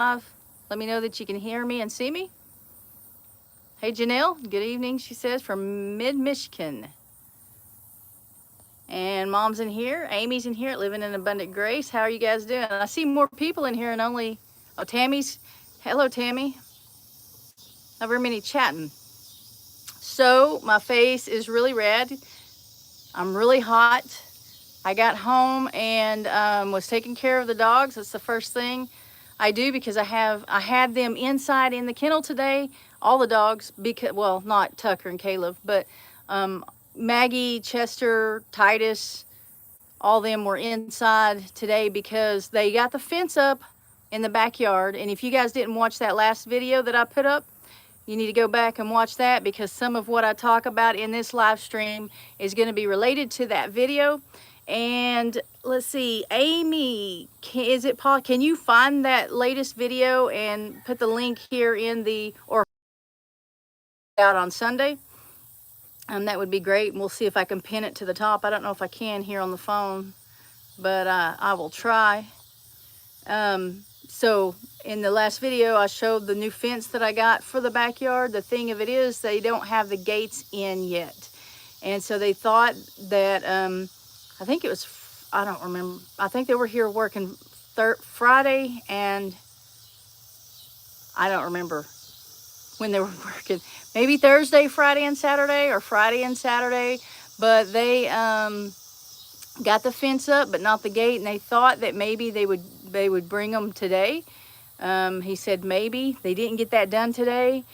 Let me know that you can hear me and see me. Hey, Janelle, good evening, she says, from mid-Michigan. And Mom's in here. Amy's in here, living in abundant grace. How are you guys doing? I see more people in here and only... Oh, Tammy's... Hello, Tammy. Not very many chatting. So, my face is really red. I'm really hot. I got home and was taking care of the dogs. That's the first thing I do because I had them inside in the kennel today. All the dogs, because, well, not Tucker and Caleb, but Maggie, Chester, Titus, all them were inside today because they got the fence up in the backyard. And if you guys didn't watch that last video that I put up, you need to go back and watch that because some of what I talk about in this live stream is going to be related to that video. And let's see, Amy, can you find that latest video and put the link here in the, or out on Sunday? That would be great. And we'll see if I can pin it to the top. I don't know if I can here on the phone, but I will try. So in the last video, I showed the new fence that I got for the backyard. The thing of it is they don't have the gates in yet. And so they thought that, I think it was, I don't remember. I think they were here working Friday, and I don't remember when they were working. Maybe Thursday, Friday, and Saturday, or Friday and Saturday. But they got the fence up, but not the gate. And they thought that maybe they would bring them today. He said maybe. They didn't get that done today.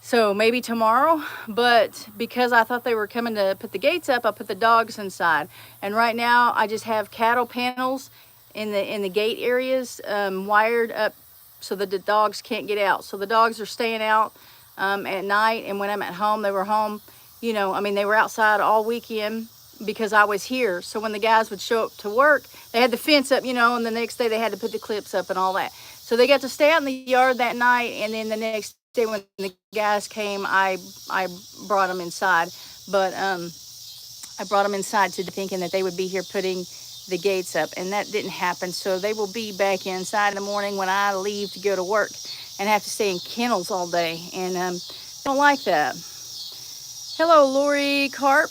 So maybe tomorrow, but because I thought they were coming to put the gates up, I put the dogs inside. And right now I just have cattle panels in the gate areas wired up so that the dogs can't get out. So the dogs are staying out at night, and when I'm at home, they were home, you know, I mean, they were outside all weekend because I was here. So when the guys would show up to work, they had the fence up, you know, and the next day they had to put the clips up and all that. So they got to stay out in the yard that night, and then the next day when the guys came, I brought them inside. But I brought them inside to thinking that they would be here putting the gates up, and that didn't happen. So they will be back inside in the morning when I leave to go to work and have to stay in kennels all day, and don't like that. Hello, Lorie Carp.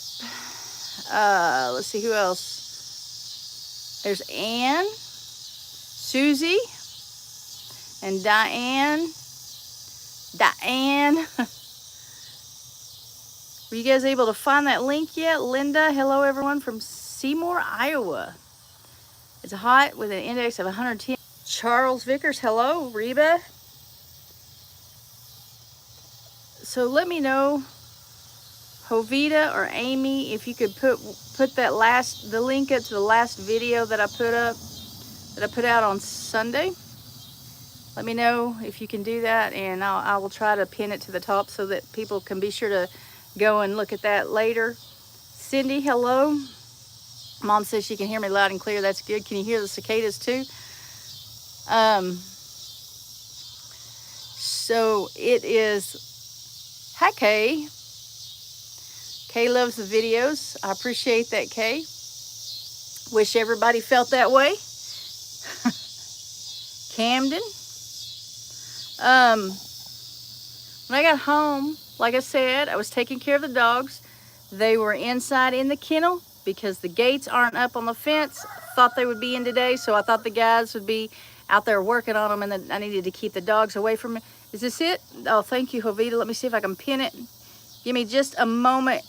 Let's see who else. There's Ann, Susie, and Diane. Were you guys able to find that link yet? Linda, hello everyone from Seymour, Iowa. It's hot with an index of 110. Charles Vickers, hello. Reba. So let me know, Jovita or Amy, if you could put that the link up to the last video that I put out on Sunday. Let me know if you can do that, and I will try to pin it to the top so that people can be sure to go and look at that later. Cindy, hello. Mom says she can hear me loud and clear. That's good. Can you hear the cicadas too? So it is... Hi, Kay. Kay loves the videos. I appreciate that, Kay. Wish everybody felt that way. Camden. When I got home, like I said, I was taking care of the dogs. They were inside in the kennel because the gates aren't up on the fence. Thought they would be in today, so I thought the guys would be out there working on them, and then I needed to keep the dogs away from me. Is this it? Oh, thank you, Jovita. Let me see if I can pin it. Give me just a moment.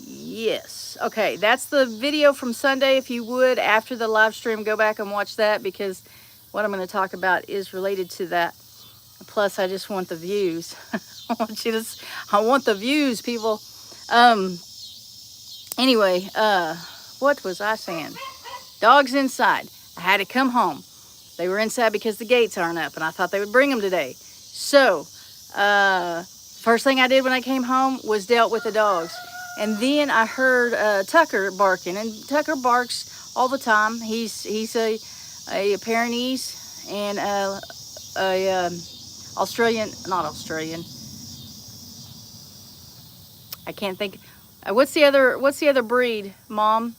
Yes. Okay, that's the video from Sunday. If you would, after the live stream, go back and watch that, because what I'm going to talk about is related to that. Plus, I just want the views. I want the views, people. Anyway, what was I saying? Dogs inside. I had to come home. They were inside because the gates aren't up, and I thought they would bring them today. So, first thing I did when I came home was dealt with the dogs. And then I heard Tucker barking, and Tucker barks all the time. He's a Pyrenees and Australian, not Australian. I can't think. What's the other breed, Mom?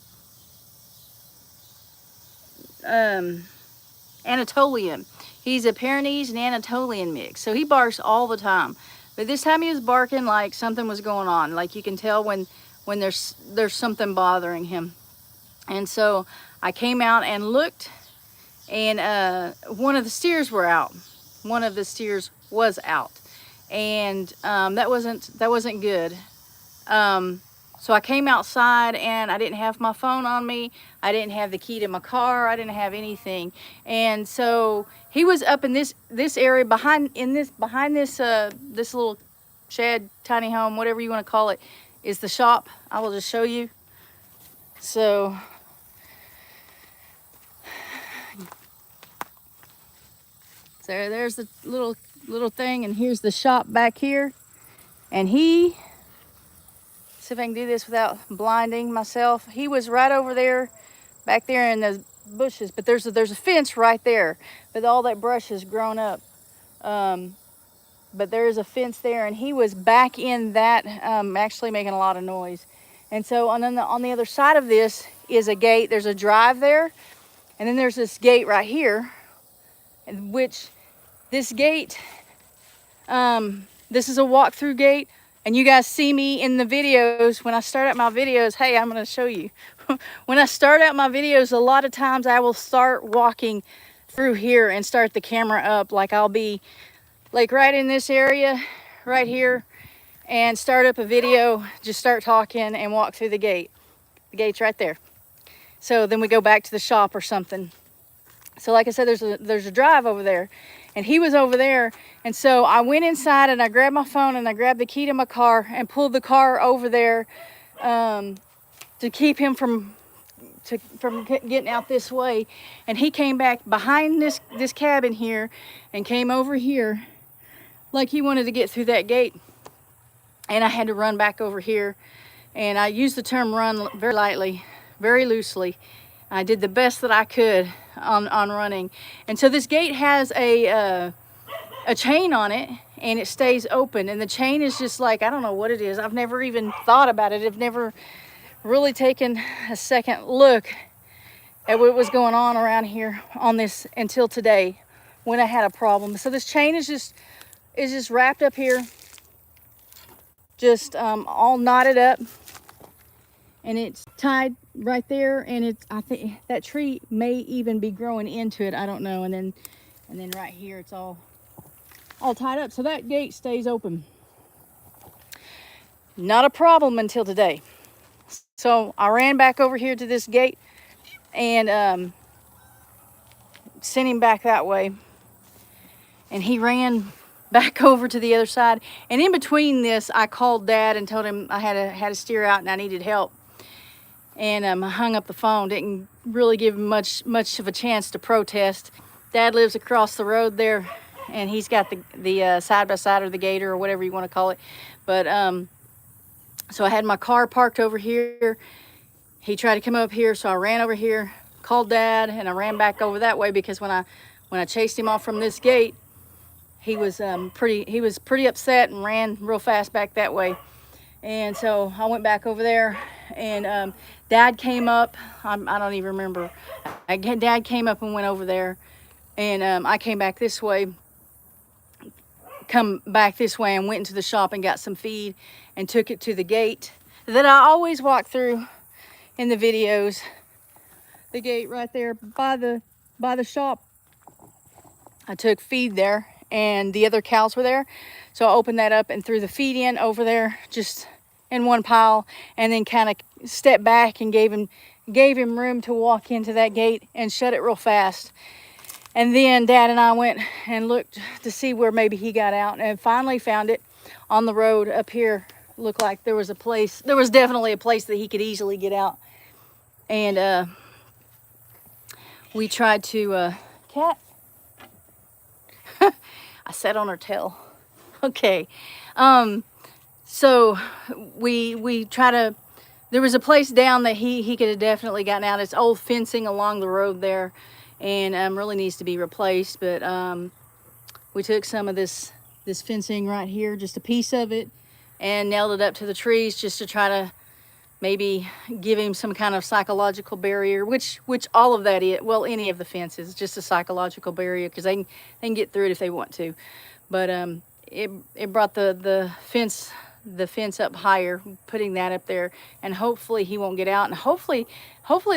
Anatolian. He's a Pyrenees and Anatolian mix, so he barks all the time. But this time he was barking like something was going on. Like you can tell when there's something bothering him. And so I came out and looked, and one of the steers were out. One of the steers was out, and that wasn't good. So I came outside, and I didn't have my phone on me. I didn't have the key to my car. I didn't have anything. And so he was up in this area behind this little shed, tiny home, whatever you want to call it, is the shop. I will just show you. So there's the little thing, and here's the shop back here. And see if I can do this without blinding myself. He was right over there, back there in the bushes, but there's a fence right there, but all that brush has grown up. But there is a fence there, and he was back in that, actually making a lot of noise. And so on the other side of this is a gate. There's a drive there, and then there's this gate right here, which this gate, this is a walk-through gate. And you guys see me in the videos, when I start out my videos, hey, I'm going to show you. When I start out my videos, a lot of times I will start walking through here and start the camera up. Like I'll be like right in this area, right here, and start up a video, just start talking and walk through the gate. The gate's right there. So then we go back to the shop or something. So like I said, there's a drive over there, and he was over there. And so I went inside and I grabbed my phone and I grabbed the key to my car and pulled the car over there to keep him from getting out this way. And he came back behind this cabin here and came over here like he wanted to get through that gate. And I had to run back over here. And I used the term run very lightly, very loosely. I did the best that I could on running. And so this gate has a chain on it, and it stays open. And the chain is just like, I don't know what it is. I've never even thought about it. I've never really taken a second look at what was going on around here on this until today when I had a problem. So this chain is just wrapped up here, just all knotted up, and it's tied right there. And I think that tree may even be growing into it. I don't know. And then right here, it's all tied up. So that gate stays open. Not a problem until today. So I ran back over here to this gate and sent him back that way. And he ran back over to the other side. And in between this, I called Dad and told him I had a steer out and I needed help. And I hung up the phone. Didn't really give him much of a chance to protest. Dad lives across the road there, and he's got the side-by-side or the gator or whatever you want to call it. But so I had my car parked over here. He tried to come up here, so I ran over here, called Dad, and I ran back over that way because when I chased him off from this gate, he was pretty upset and ran real fast back that way. And so I went back over there, and Dad came up. I don't even remember. Dad came up and went over there, and I came back this way. Come back this way and went into the shop and got some feed and took it to the gate that I always walk through in the videos. The gate right there by the shop. I took feed there, and the other cows were there. So I opened that up and threw the feed in over there just in one pile, and then kind of stepped back and gave him room to walk into that gate and shut it real fast. And then Dad and I went and looked to see where maybe he got out, and finally found it on the road up here. Looked like there was definitely a place that he could easily get out. And we tried to cat. I sat on her tail. Okay. So we try to, there was a place down that he could have definitely gotten out. It's old fencing along the road there, and really needs to be replaced. But we took some of this fencing right here, just a piece of it, and nailed it up to the trees just to try to maybe give him some kind of psychological barrier, which all of that is. Well, any of the fences is just a psychological barrier, because they can get through it if they want to. But it brought the fence up higher, putting that up there, and hopefully he won't get out, and hopefully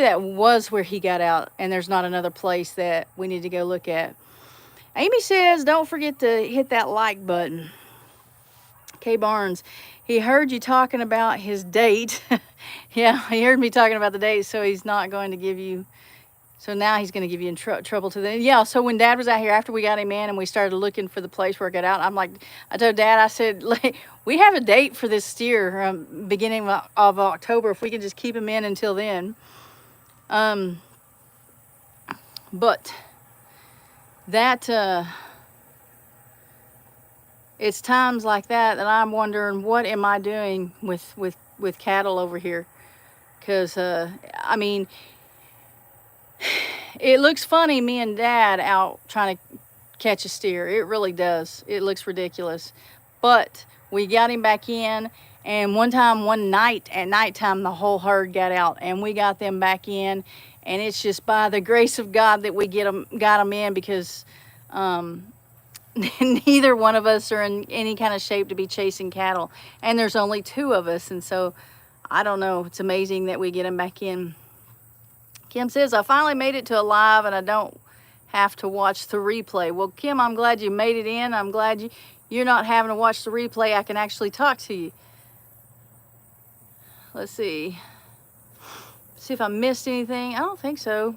that was where he got out, and there's not another place that we need to go look at. Amy says, don't forget to hit that like button. Kay Barnes, he heard you talking about his date. Yeah, he heard me talking about the date, so he's not going to give you, so now he's going to give you in trouble to them. Yeah, so when Dad was out here, after we got him in and we started looking for the place where it got out, I told Dad, I said, we have a date for this steer, beginning of October, if we can just keep him in until then. But that, it's times like that I'm wondering, what am I doing with cattle over here? Because, I mean, it looks funny, me and Dad out trying to catch a steer. It really does. It looks ridiculous. But we got him back in, and one night, at nighttime, the whole herd got out, and we got them back in, and it's just by the grace of God that we got them in, because neither one of us are in any kind of shape to be chasing cattle, and there's only 2 of us, and so I don't know. It's amazing that we get them back in. Kim says, I finally made it to a live and I don't have to watch the replay. Well, Kim, I'm glad you made it in. I'm glad you're not having to watch the replay. I can actually talk to you. Let's see. See if I missed anything. I don't think so.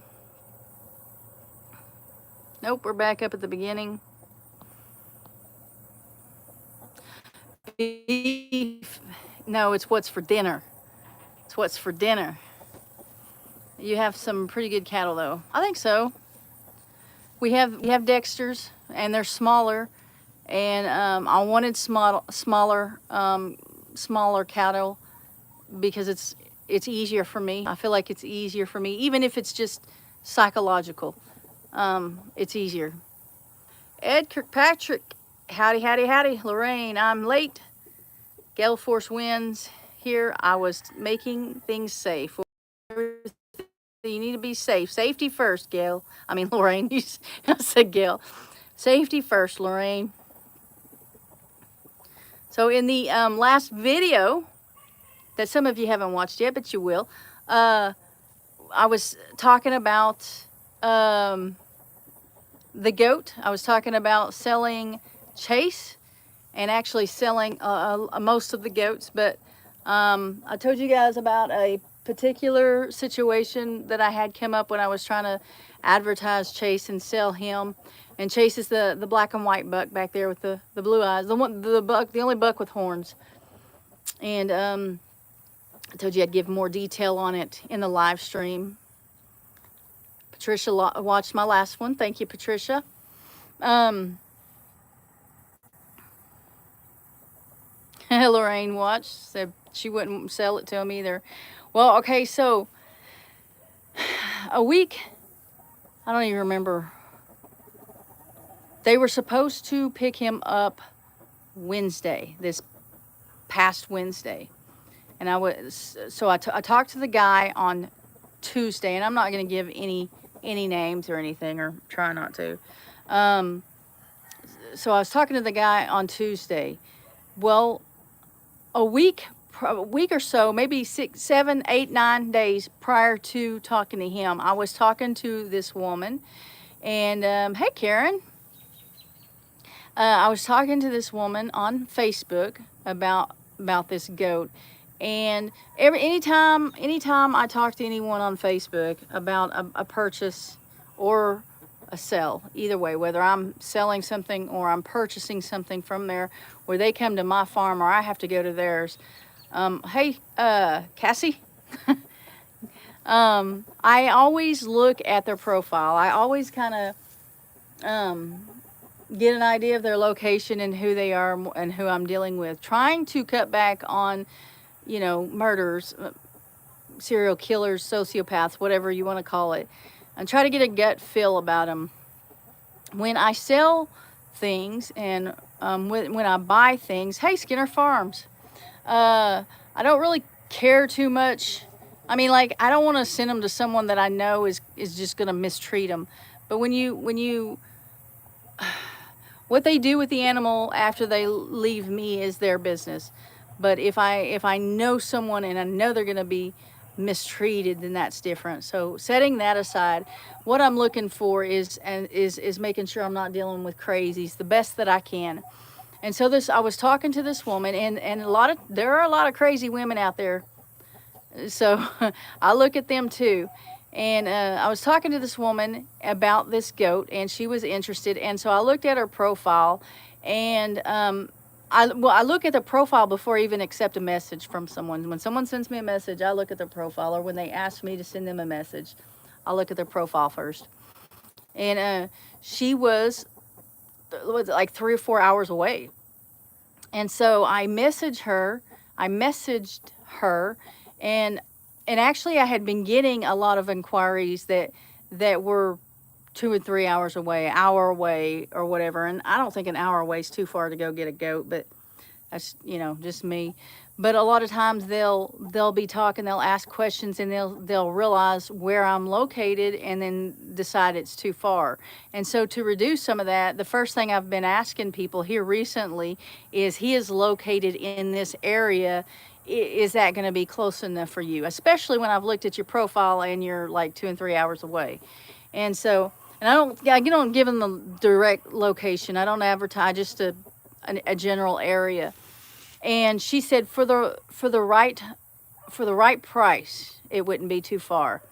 Nope, we're back up at the beginning. Beef. No, it's what's for dinner. It's what's for dinner. You have some pretty good cattle, though. I think so. We have Dexters, and they're smaller, and I wanted smaller cattle because it's easier for me. I feel like it's easier for me, even if it's just psychological. It's easier. Ed Kirkpatrick, howdy, howdy, howdy. Lorraine, I'm late. Gale Force winds here. I was making things safe. You need to be safe. Safety first, Gail. I mean, Lorraine. I said Gail. Safety first, Lorraine. So in the last video that some of you haven't watched yet, but you will, I was talking about the goat. I was talking about selling Chase and actually selling most of the goats. But I told you guys about a particular situation that I had come up when I was trying to advertise Chase and sell him. And Chase is the black and white buck back there with the blue eyes, the only buck with horns. And I told you I'd give more detail on it in the live stream. Patricia watched my last one. Thank you, Patricia. Lorraine watched, said she wouldn't sell it to him either. Well, okay, so a week, I don't even remember. They were supposed to pick him up Wednesday, this past Wednesday. And I talked to the guy on Tuesday, and I'm not going to give any names or anything, or try not to. So I was talking to the guy on Tuesday. Well, a week or so, maybe 6, 7, 8, 9 days prior to talking to him, I was talking to this woman, and hey, Karen. I was talking to this woman on Facebook about this goat, and anytime I talk to anyone on Facebook about a purchase or a sell, either way, whether I'm selling something or I'm purchasing something from there, where they come to my farm or I have to go to theirs. Hey, Cassie. I always look at their profile. I always kind of get an idea of their location and who they are and who I'm dealing with. Trying to cut back on, murders, serial killers, sociopaths, whatever you want to call it, and try to get a gut feel about them. When I sell things and when I buy things, hey, Skinner Farms, I don't really care too much. I mean, like, I don't want to send them to someone that I know is just going to mistreat them. But when you what they do with the animal after they leave me is their business. But if I know someone and I know they're going to be mistreated, then that's different. So setting that aside, what I'm looking for is making sure I'm not dealing with crazies the best that I can. And so I was talking to this woman, and there are a lot of crazy women out there. So I look at them too. And I was talking to this woman about this goat, and she was interested. And so I looked at her profile, and I look at the profile before I even accept a message from someone. When someone sends me a message, I look at their profile, or when they ask me to send them a message, I look at their profile first. And she was like 3 or 4 hours away. And so I messaged her, and actually I had been getting a lot of inquiries that were 2 and 3 hours away, an hour away or whatever. And I don't think an hour away is too far to go get a goat, but that's, just me. But a lot of times they'll be talking, they'll ask questions, and they'll realize where I'm located and then decide it's too far. And so to reduce some of that, the first thing I've been asking people here recently is, he is located in this area. Is that going to be close enough for you? Especially when I've looked at your profile and you're like 2 and 3 hours away. And so, and I don't give them the direct location. I don't advertise, just a general area. And she said for the right price, it wouldn't be too far.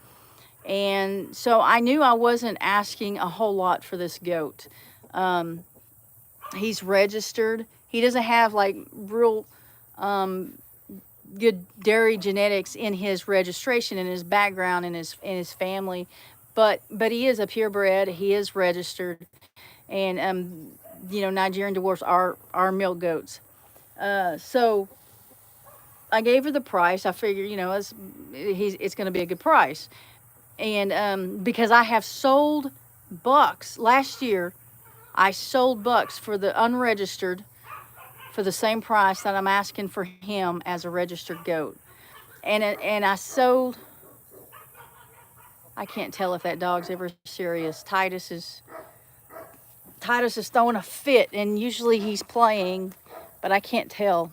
And so I knew I wasn't asking a whole lot for this goat. He's registered. He doesn't have like real good dairy genetics in his registration, in his background, in his family, but he is a purebred. He is registered, and Nigerian dwarfs are milk goats. So I gave her the price. I figured, it's going to be a good price. And because I have sold bucks last year, I sold bucks for the unregistered for the same price that I'm asking for him as a registered goat. And I sold, I can't tell if that dog's ever serious. Titus is throwing a fit, and usually he's playing, but I can't tell.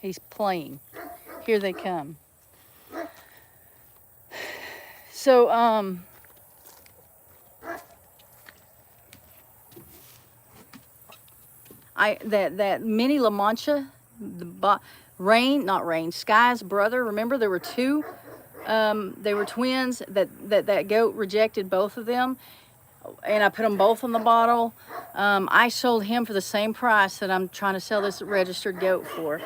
He's playing. Here they come. So, that mini La Mancha, Sky's brother. Remember, there were two. They were twins. That goat rejected both of them, and I put them both on the bottle. I sold him for the same price that I'm trying to sell this registered goat for.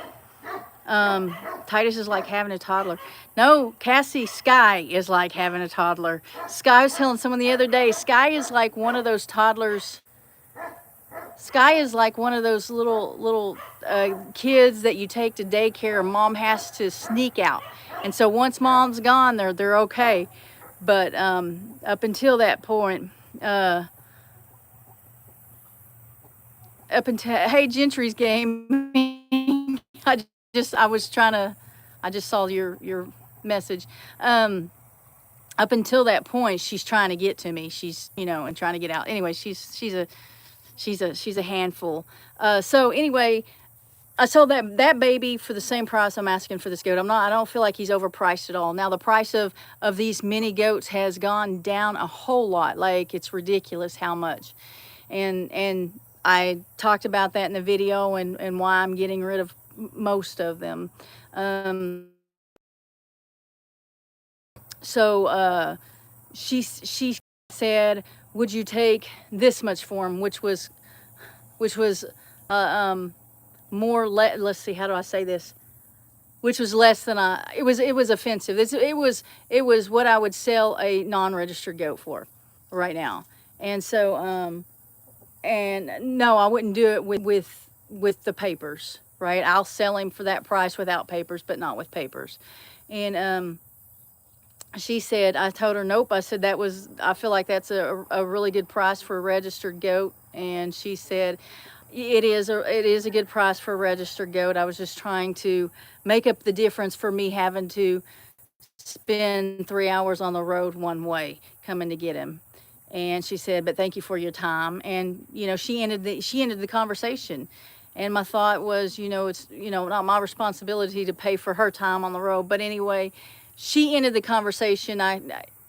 Titus is like having a toddler. No, Cassie, Sky is like having a toddler. Sky was telling someone the other day, Sky is like one of those toddlers. Sky is like one of those little kids that you take to daycare, and mom has to sneak out. And so once mom's gone, they're okay. But up until that point, up until, hey, Gentry's game. I just saw your message. Up until that point, she's trying to get to me. She's, and trying to get out. Anyway, she's a handful. So anyway, I sold that baby for the same price I'm asking for this goat. I don't feel like he's overpriced at all. Now the price of these mini goats has gone down a whole lot. Like, it's ridiculous how much. And I talked about that in the video, and why I'm getting rid of most of them. So she said, would you take this much for him, which was more, let's see, how do I say this, which was less than it was offensive. It was what I would sell a non-registered goat for right now. And so and no, I wouldn't do it with the papers, right? I'll sell him for that price without papers, but not with papers. And she said, I told her, nope. I said, I feel like that's a really good price for a registered goat. And she said, it is a good price for a registered goat. I was just trying to make up the difference for me having to spend 3 hours on the road one way coming to get him. And she said, but thank you for your time. And, you know, she ended the conversation. And my thought was, you know, it's, you know, not my responsibility to pay for her time on the road. But anyway, she ended the conversation.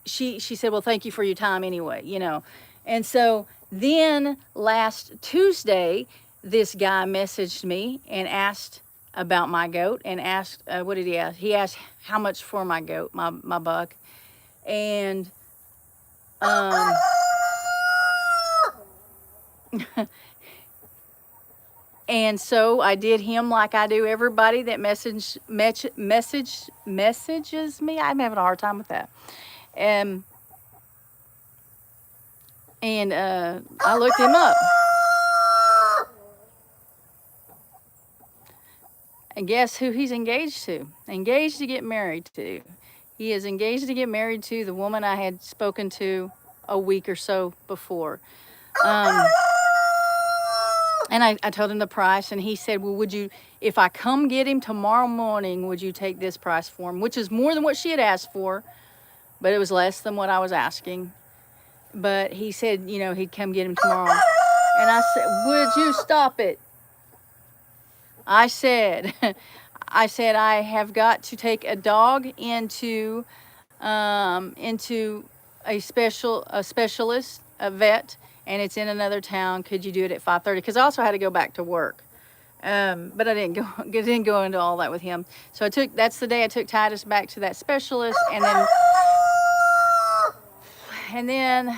She said, well, thank you for your time anyway, you know. And so then last Tuesday, this guy messaged me and asked about my goat and asked, what did he ask? He asked how much for my goat, my buck. And, and so I did him like I do everybody that messages me. I'm having a hard time with that. And I looked him up. And guess who he's engaged to? Engaged to get married to. He is engaged to get married to the woman I had spoken to a week or so before. And I told him the price, and he said, well, would you, if I come get him tomorrow morning, would you take this price for him? Which is more than what she had asked for, but it was less than what I was asking. But he said, you know, he'd come get him tomorrow. And I said, would you stop it? I said, I have got to take a dog into a specialist, a vet, and it's in another town. Could you do it at 5:30? Because I also had to go back to work. But I didn't go into all that with him. So that's the day I took Titus back to that specialist, and then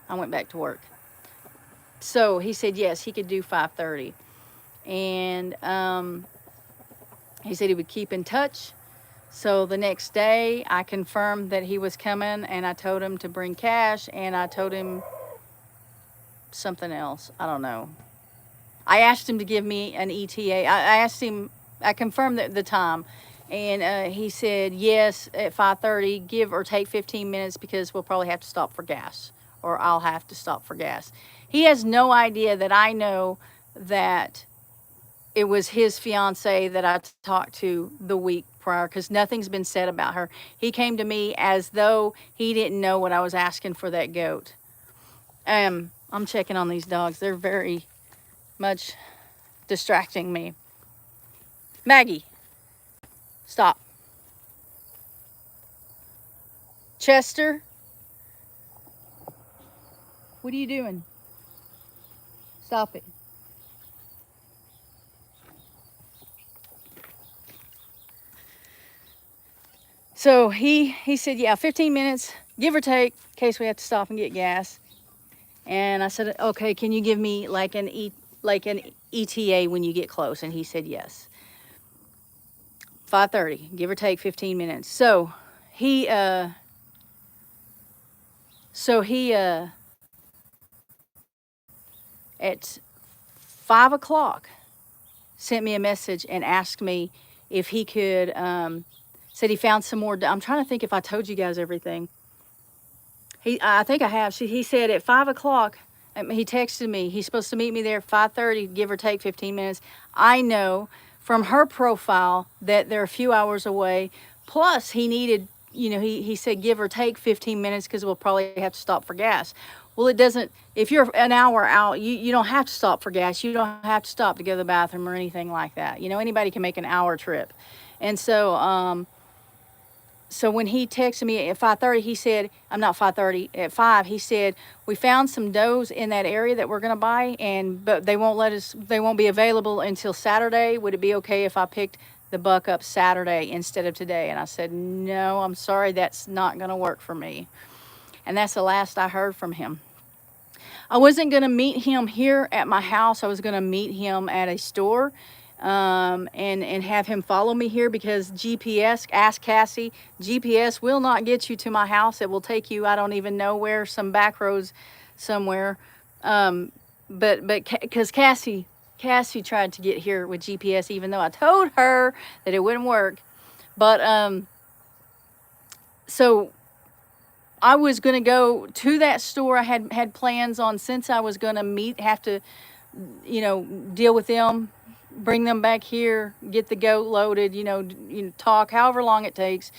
I went back to work. So he said yes, he could do 5:30, and he said he would keep in touch. So the next day I confirmed that he was coming, and I told him to bring cash, and I told him something else. I don't know. I asked him to give me an ETA. I confirmed the time, and he said yes at 5:30, give or take 15 minutes, because we'll probably have to stop for gas, or I'll have to stop for gas. He has no idea that I know that it was his fiance that I talked to the week prior, because nothing's been said about her. He came to me as though he didn't know what I was asking for that goat. I'm checking on these dogs. They're very much distracting me. Maggie, stop. Chester, what are you doing? Stop it. So he said, yeah, 15 minutes, give or take, in case we have to stop and get gas. And I said, okay, can you give me like an ETA when you get close? And he said yes. 5:30, give or take 15 minutes. So he at 5 o'clock sent me a message and asked me if he could, said he found some more. I'm trying to think if I told you guys everything. I think I have. He said at 5 o'clock, he texted me, he's supposed to meet me there at 5:30, give or take 15 minutes. I know from her profile that they're a few hours away. Plus, he needed, you know, he said give or take 15 minutes because we'll probably have to stop for gas. Well, it doesn't, if you're an hour out, you don't have to stop for gas. You don't have to stop to go to the bathroom or anything like that. You know, anybody can make an hour trip. And so, so when he texted me at 5:30, he said, I'm not 5:30, at 5, he said, we found some does in that area that we're going to buy, but they won't be available until Saturday. Would it be okay if I picked the buck up Saturday instead of today? And I said, no, I'm sorry, that's not going to work for me. And that's the last I heard from him. I wasn't going to meet him here at my house. I was going to meet him at a store. And have him follow me here, because GPS, ask Cassie, GPS will not get you to my house. It will take you, I don't even know where, some back roads somewhere. But because Cassie tried to get here with GPS, even though I told her that it wouldn't work. But, so I was going to go to that store. I had plans on, since I was going to have to, deal with them, bring them back here, get the goat loaded, talk, however long it takes.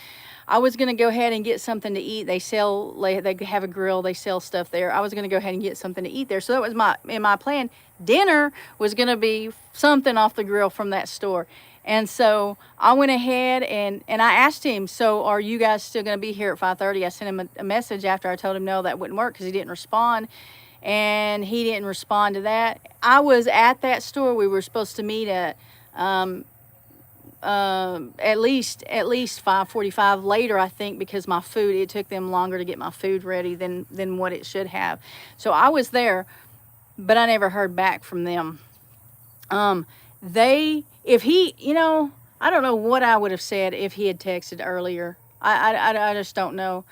I was going to go ahead and get something to eat. They have a grill, they sell stuff there. I was going to go ahead and get something to eat there. So that was in my plan. Dinner was going to be something off the grill from that store. And so I went ahead and I asked him, so are you guys still going to be here at 5:30? I sent him a message after I told him no, that wouldn't work, because he didn't respond. And he didn't respond to that. I was at that store. We were supposed to meet at at least 5:45 later, I think, because it took them longer to get my food ready than what it should have. So I was there, but I never heard back from them. I don't know what I would have said if he had texted earlier. I just don't know.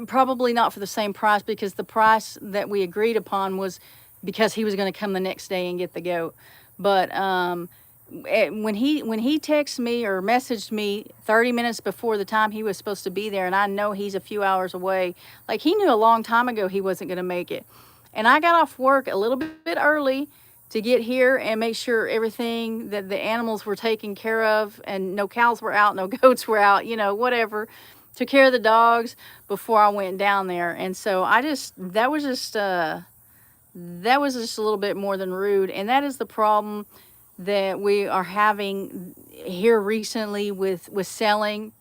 Probably not for the same price, because the price that we agreed upon was because he was going to come the next day and get the goat. But when he texted me or messaged me 30 minutes before the time he was supposed to be there, and I know he's a few hours away, like he knew a long time ago he wasn't going to make it. And I got off work a little bit early to get here and make sure everything, that the animals were taken care of, and no cows were out, no goats were out, whatever. Took care of the dogs before I went down there. And so that was just a little bit more than rude. And that is the problem that we are having here recently with selling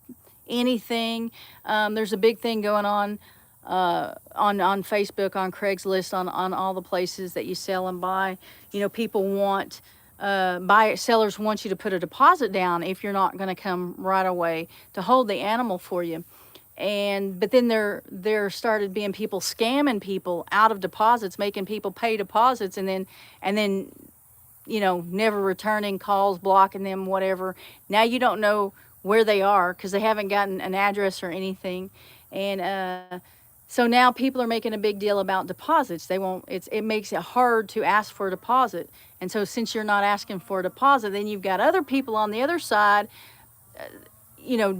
anything. There's a big thing going on Facebook, on Craigslist, on all the places that you sell and buy. People want, sellers want you to put a deposit down if you're not going to come right away to hold the animal for you. But then there started being people scamming people out of deposits, making people pay deposits, and then never returning calls, blocking them, whatever. Now you don't know where they are because they haven't gotten an address or anything. And so now people are making a big deal about deposits. It makes it hard to ask for a deposit. And so since you're not asking for a deposit, then you've got other people on the other side,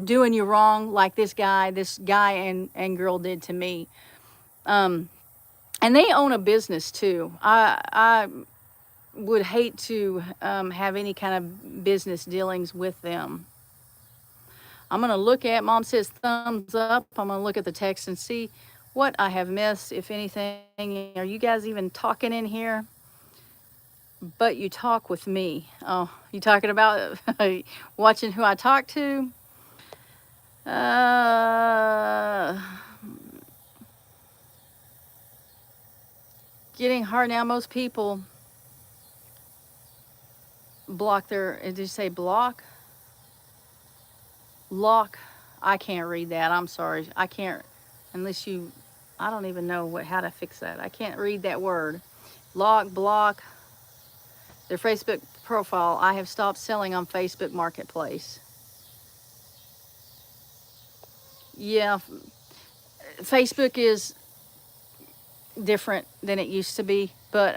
doing you wrong, like this guy and girl did to me. And they own a business too. I would hate to have any kind of business dealings with them. I'm going to look at, Mom says thumbs up. I'm going to look at the text and see what I have missed, if anything. Are you guys even talking in here? But you talk with me. Oh, you talking about watching who I talk to? Getting hard now. Most people block their, did you say block? Lock. I can't read that. I'm sorry. I can't, I don't even know how to fix that. I can't read that word. Lock, block their Facebook profile. I have stopped selling on Facebook Marketplace. Yeah, Facebook is different than it used to be, but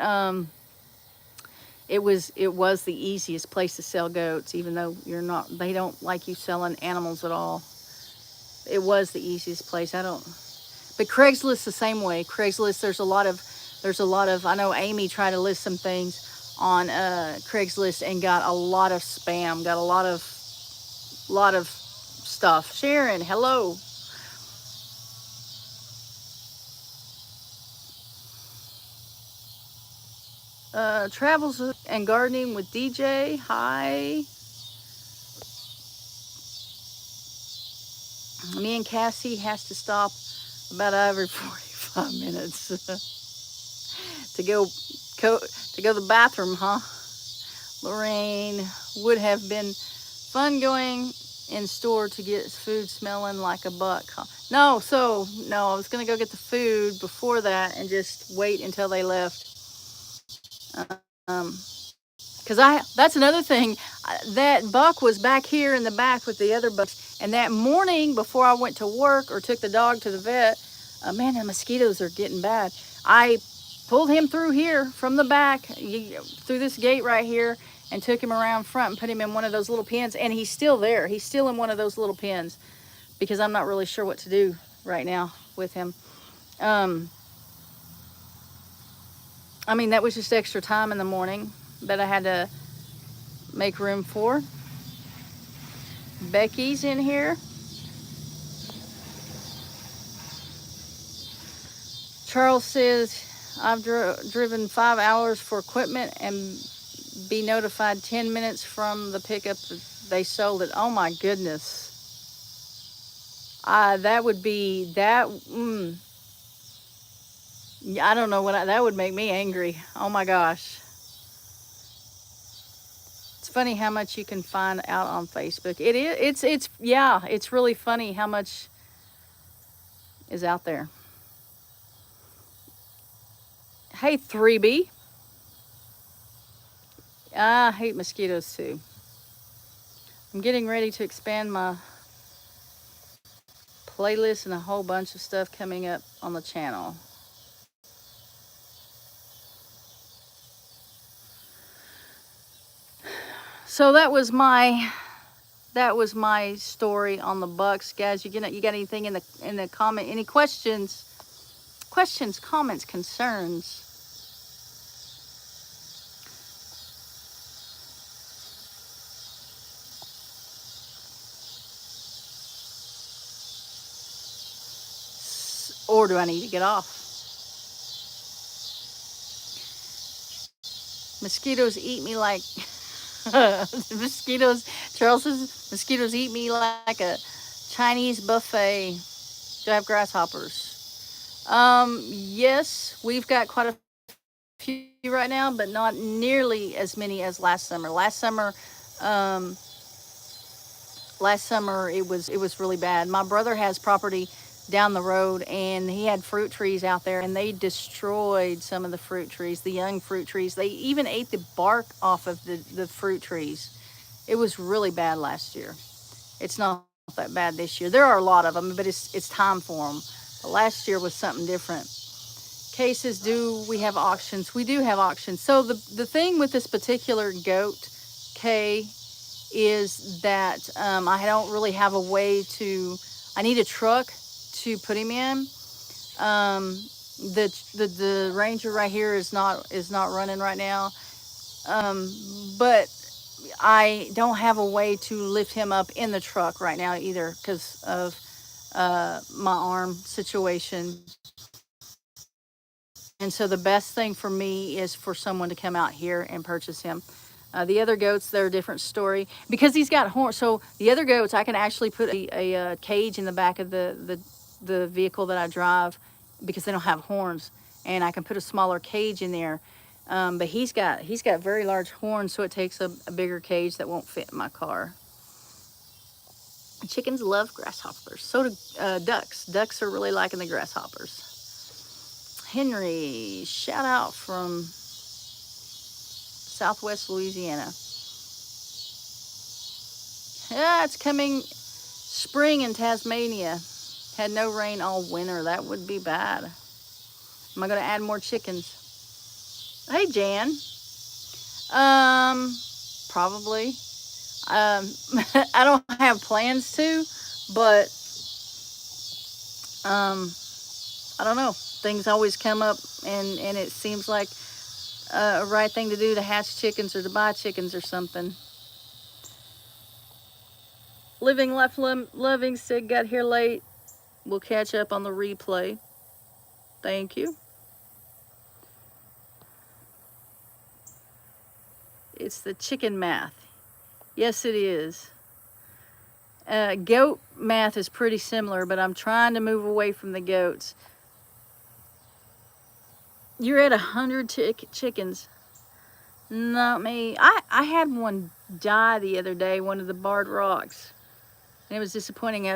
it was the easiest place to sell goats, even though they don't like you selling animals at all. It was the easiest place. But Craigslist the same way. Craigslist, there's a lot of, I know Amy tried to list some things on Craigslist and got a lot of spam, got a lot of stuff. Sharon, hello. Travels and gardening with DJ. Hi. Me and Cassie has to stop about every 45 minutes to go to the bathroom, huh? Lorraine, would have been fun going in store to get food smelling like a buck, huh? No, I was gonna go get the food before that and just wait until they left. Because that's another thing, that buck was back here in the back with the other bucks, and that morning before I went to work or took the dog to the vet, man, the mosquitoes are getting bad. I pulled him through here from the back, through this gate right here, and took him around front and put him in one of those little pens, and he's still there. He's still in one of those little pens, because I'm not really sure what to do right now with him. I mean, that was just extra time in the morning that I had to make room for. Becky's in here. Charles says, I've driven 5 hours for equipment and be notified 10 minutes from the pickup that they sold it. Oh my goodness. That would be, that, I don't know what, that would make me angry. Oh my gosh. It's funny how much you can find out on Facebook. Yeah, it's really funny how much is out there. Hey, 3B. I hate mosquitoes too. I'm getting ready to expand my playlist and a whole bunch of stuff coming up on the channel. So that was my story on the bucks, guys. You got anything in the comment? Any questions, comments, concerns? Or do I need to get off? Mosquitoes eat me like mosquitoes. Charles says mosquitoes eat me like a Chinese buffet. Do I have grasshoppers? Yes, we've got quite a few right now, but not nearly as many as last summer. Last summer it was really bad. My brother has property down the road, and he had fruit trees out there, and they destroyed some of the fruit trees, the young fruit trees. They even ate the bark off of the fruit trees. It was really bad last year. It's not that bad this year. There are a lot of them, but it's time for them. But last year was something different. Cases, do we have auctions? We do have auctions. So the thing with this particular goat, Kay, is that I don't really have a way to, I need a truck to put him in. The Ranger right here is not running right now. But I don't have a way to lift him up in the truck right now either because of my arm situation. And so the best thing for me is for someone to come out here and purchase him. The other goats, they're a different story because he's got horns. So the other goats, I can actually put a cage in the back of the vehicle that I drive because they don't have horns, and I can put a smaller cage in there. But he's got very large horns, so it takes a bigger cage that won't fit in my car. Chickens love grasshoppers. So do ducks. Ducks are really liking the grasshoppers. Henry, shout out from Southwest Louisiana. Yeah, it's coming spring in Tasmania. Had no rain all winter. That would be bad. Am I going to add more chickens? Hey, Jan. Probably. I don't have plans to, but I don't know. Things always come up, and it seems like a right thing to do to hatch chickens or to buy chickens or something. Living Life Loving said got here late. We'll catch up on the replay. Thank you. It's the chicken math. Yes, it is. Goat math is pretty similar, but I'm trying to move away from the goats. You're at 100 chickens. Not me. I had one die the other day, one of the barred rocks. And it was disappointing.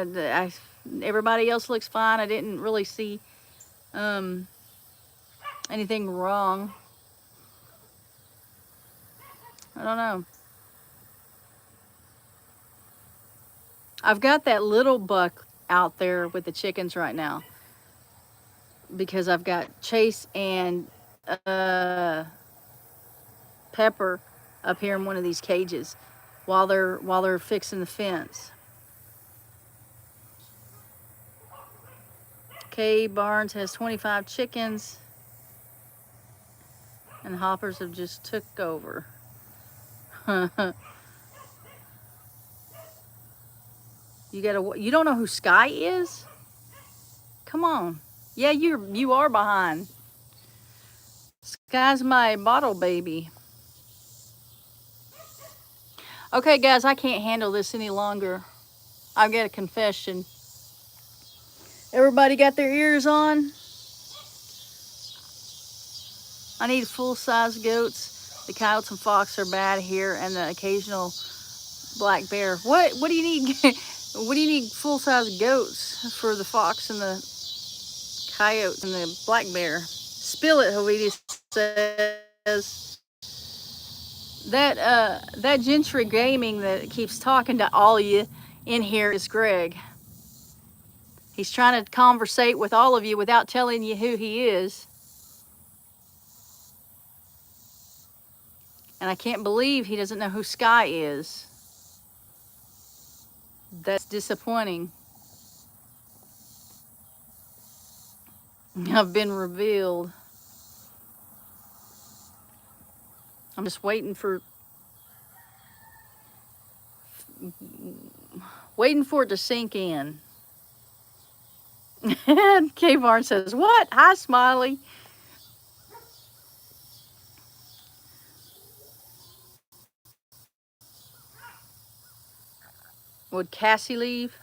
Everybody else looks fine. I didn't really see anything wrong. I don't know. I've got that little buck out there with the chickens right now because I've got Chase and Pepper up here in one of these cages while they're fixing the fence. K Barnes has 25 chickens, and hoppers have just took over. You don't know who Sky is? Come on. Yeah, you are behind. Sky's my bottle baby. Okay, guys, I can't handle this any longer. I've got a confession. Everybody got their ears on? I need full-size goats. The coyotes and fox are bad here, and the occasional black bear. What do you need? What do you need full-size goats for the fox and the coyote and the black bear? Spill it, Hovidi says. That Gentry Gaming that keeps talking to all you in here is Greg. He's trying to conversate with all of you without telling you who he is. And I can't believe he doesn't know who Sky is. That's disappointing. I've been revealed. I'm just waiting for it to sink in. K Barn says, what? Hi, Smiley. Would Cassie leave?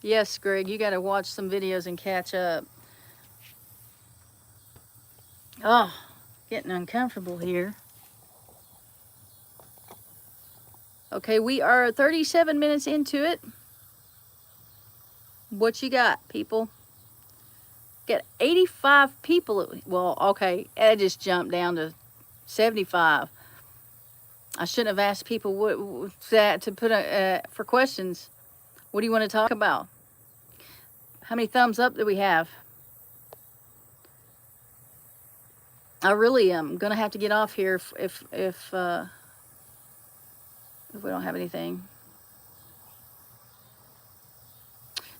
Yes, Greg, you got to watch some videos and catch up. Oh, getting uncomfortable here. Okay, we are 37 minutes into it. What you got, people? Got 85 people. Well, okay, it just jumped down to 75. I shouldn't have asked people what that to put for questions. What do you want to talk about? How many thumbs up do we have? I really am gonna have to get off here if we don't have anything.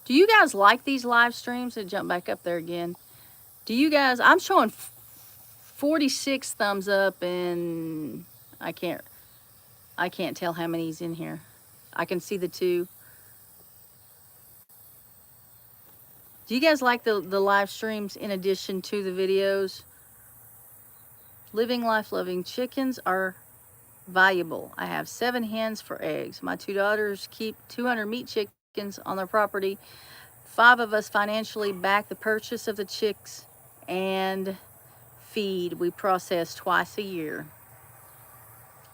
Do you guys like these live streams? It jump back up there again. Do you guys? I'm showing 46 thumbs up, and I can't tell how many's in here. I can see the 2. Do you guys like the live streams in addition to the videos? Living life loving chickens are valuable. I have 7 hens for eggs. My 2 daughters keep 200 meat chickens on their property. 5 of us financially back the purchase of the chicks and feed. We process twice a year.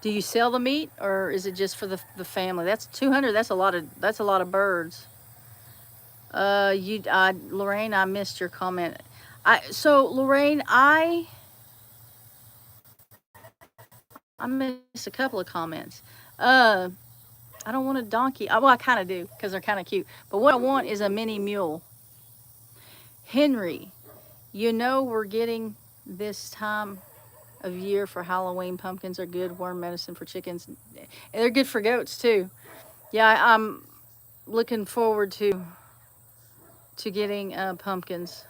Do you sell the meat, or is it just for the family? That's 200. That's a lot of birds. Lorraine, I missed your comment. So Lorraine, I missed a couple of comments. I don't want a donkey. Well, I kind of do, because they're kind of cute. But what I want is a mini mule. Henry, you know we're getting this time of year for Halloween. Pumpkins are good worm medicine for chickens. And they're good for goats too. Yeah, I'm looking forward to getting pumpkins.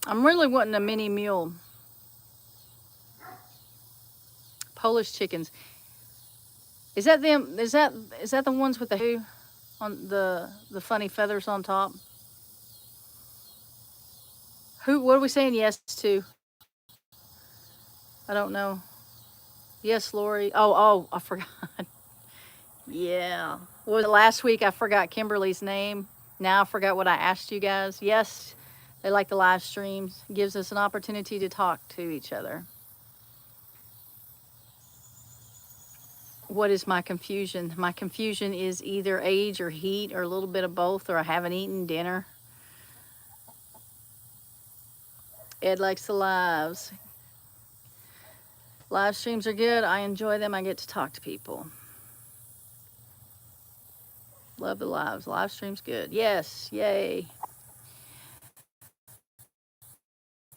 I'm really wanting a mini mule. Polish chickens. Is that them? Is that the ones with the on the funny feathers on top? What are we saying yes to? I don't know. Yes, Lorie. Oh, I forgot. Yeah. Was it last week? I forgot Kimberly's name. Now I forgot what I asked you guys. Yes, they like the live streams. It gives us an opportunity to talk to each other. What is my confusion? My confusion is either age or heat or a little bit of both, or I haven't eaten dinner. Ed likes the lives. Live streams are good. I enjoy them. I get to talk to people. Love the lives. Live stream's good. Yes. Yay.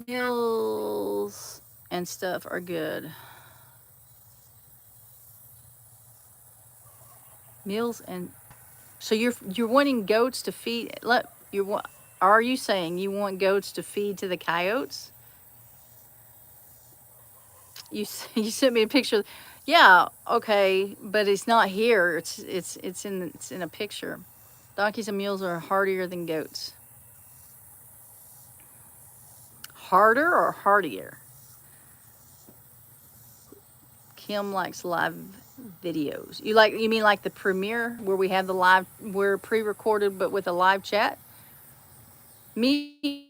Meals and stuff are good. Meals and so you're wanting goats to feed. Are you saying you want goats to feed to the coyotes? You you sent me a picture. Yeah, okay, but it's not here. It's in a picture. Donkeys and mules are hardier than goats. Harder or hardier? Kim likes live videos. You mean like the premiere where we have the live, we're pre-recorded but with a live chat? Meat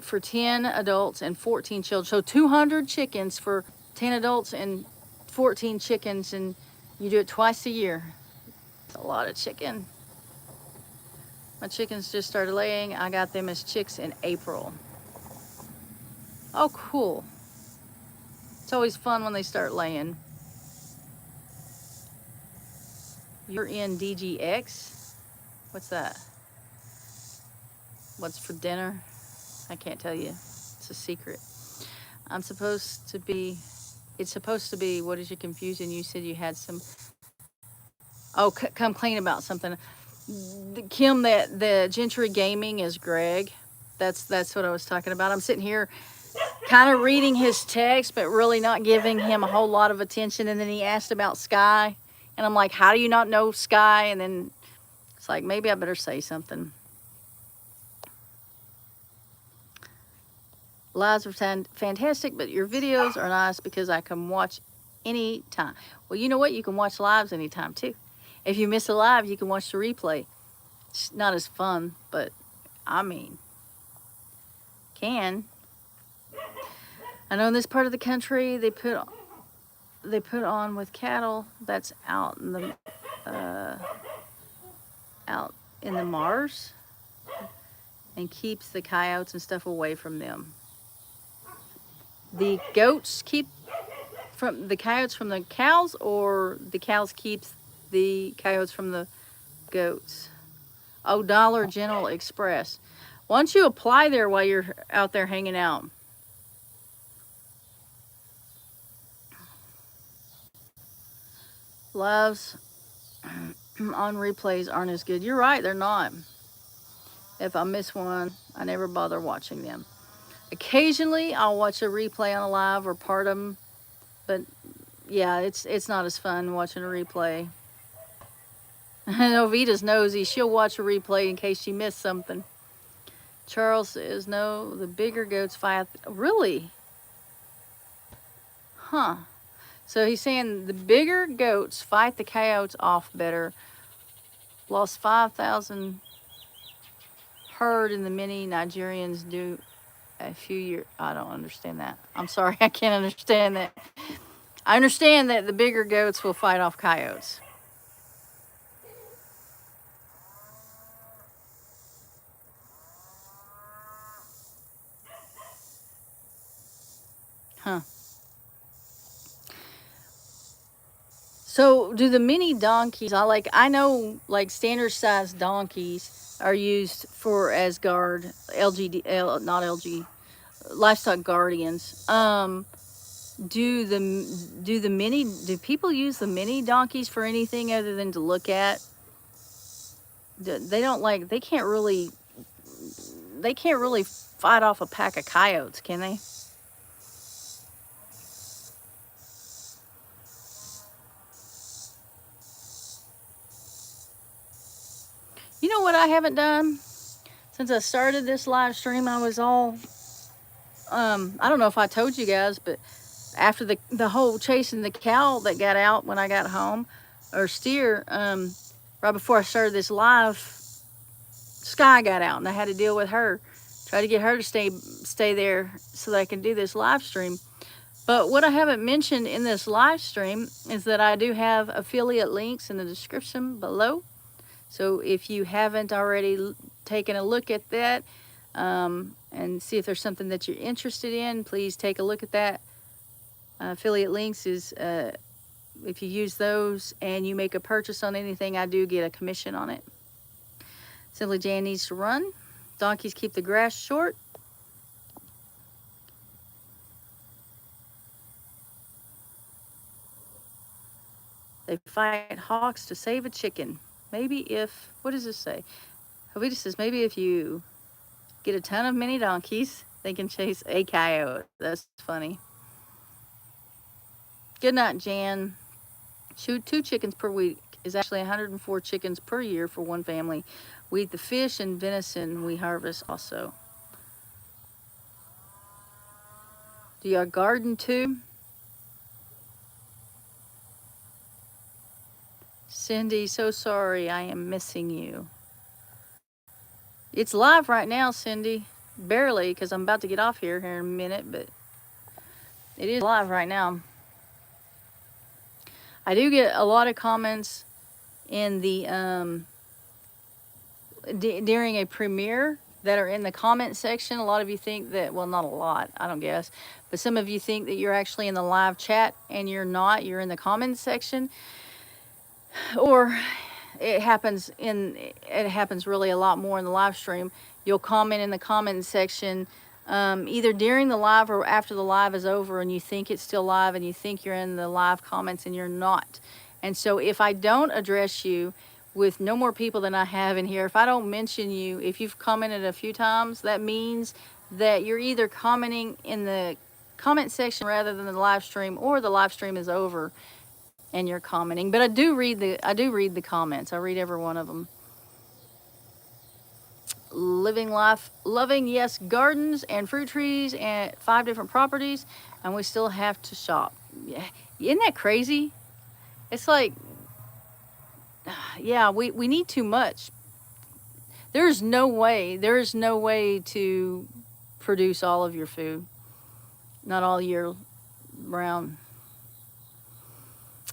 for 10 adults and 14 children. So 200 chickens for 10 adults and 14 chickens, and you do it twice a year. It's a lot of chicken. My chickens just started laying. I got them as chicks in April. Oh, cool. It's always fun when they start laying. You're in DGX? What's that? What's for dinner? I can't tell you. It's a secret. It's supposed to be, what is your confusion? You said you had some, oh, come clean about something. Kim, that the Gentry Gaming is Greg. That's what I was talking about. I'm sitting here kind of reading his text, but really not giving him a whole lot of attention. And then he asked about Sky. And I'm like, how do you not know Sky? And then it's like, maybe I better say something. Lives are fantastic, but your videos are nice because I can watch anytime. Well, you know what? You can watch lives anytime too. If you miss a live, you can watch the replay. It's not as fun, but I mean, can. I know in this part of the country they put on with cattle that's out in the Mars and keeps the coyotes and stuff away from them. The goats keep from the coyotes from the cows, or the cows keeps the coyotes from the goats? Oh, Dollar General Express. Why don't you apply there while you're out there hanging out? Lives on replays aren't as good. You're right, they're not. If I miss one, I never bother watching them. Occasionally, I'll watch a replay on a live or part of them, but yeah, it's not as fun watching a replay. I know Vita's nosy. She'll watch a replay in case she missed something. Charles says, no, the bigger goats fight. Really? Huh. So he's saying the bigger goats fight the coyotes off better. Lost 5,000 herd in the many Nigerians do a few years. I don't understand that. I'm sorry, I can't understand that. I understand that the bigger goats will fight off coyotes. Huh. So do the mini donkeys, I know like standard sized donkeys are used for as guard, not LG, livestock guardians. Do people use the mini donkeys for anything other than to look at? They don't they can't really fight off a pack of coyotes, can they? You know what I haven't done? Since I started this live stream, I was all, I don't know if I told you guys, but after the whole chasing the cow that got out when I got home, or steer, right before I started this live, Sky got out and I had to deal with her. Try to get her to stay there so that I can do this live stream. But what I haven't mentioned in this live stream is that I do have affiliate links in the description below. So if you haven't already taken a look at that and see if there's something that you're interested in, please take a look at that. Affiliate links is, if you use those and you make a purchase on anything, I do get a commission on it. Simply Jan needs to run. Donkeys keep the grass short. They fight hawks to save a chicken. Maybe if, what does this say? Jovita says, maybe if you get a ton of mini donkeys, they can chase a coyote. That's funny. Good night, Jan. Shoot 2 chickens per week is actually 104 chickens per year for one family. We eat the fish and venison we harvest also. Do you garden too? Cindy, so sorry, I am missing you. It's live right now, Cindy. Barely, because I'm about to get off here in a minute, but it is live right now. I do get a lot of comments in the during a premiere that are in the comment section. A lot of you think that, well, not a lot, I don't guess, but some of you think that you're actually in the live chat and you're not. You're in the comment section, or it happens really a lot more in the live stream. You'll comment in the comment section either during the live or after the live is over, and you think it's still live and you think you're in the live comments and you're not. And so if I don't address you with no more people than I have in here, if I don't mention you, if you've commented a few times, that means that you're either commenting in the comment section rather than the live stream, or the live stream is over and you're commenting. But I do read the comments. I read every one of them. Living life, loving, yes, gardens and fruit trees and 5 different properties, and we still have to shop. Yeah, isn't that crazy? It's like, yeah, we need too much. There's no way to produce all of your food, not all year round.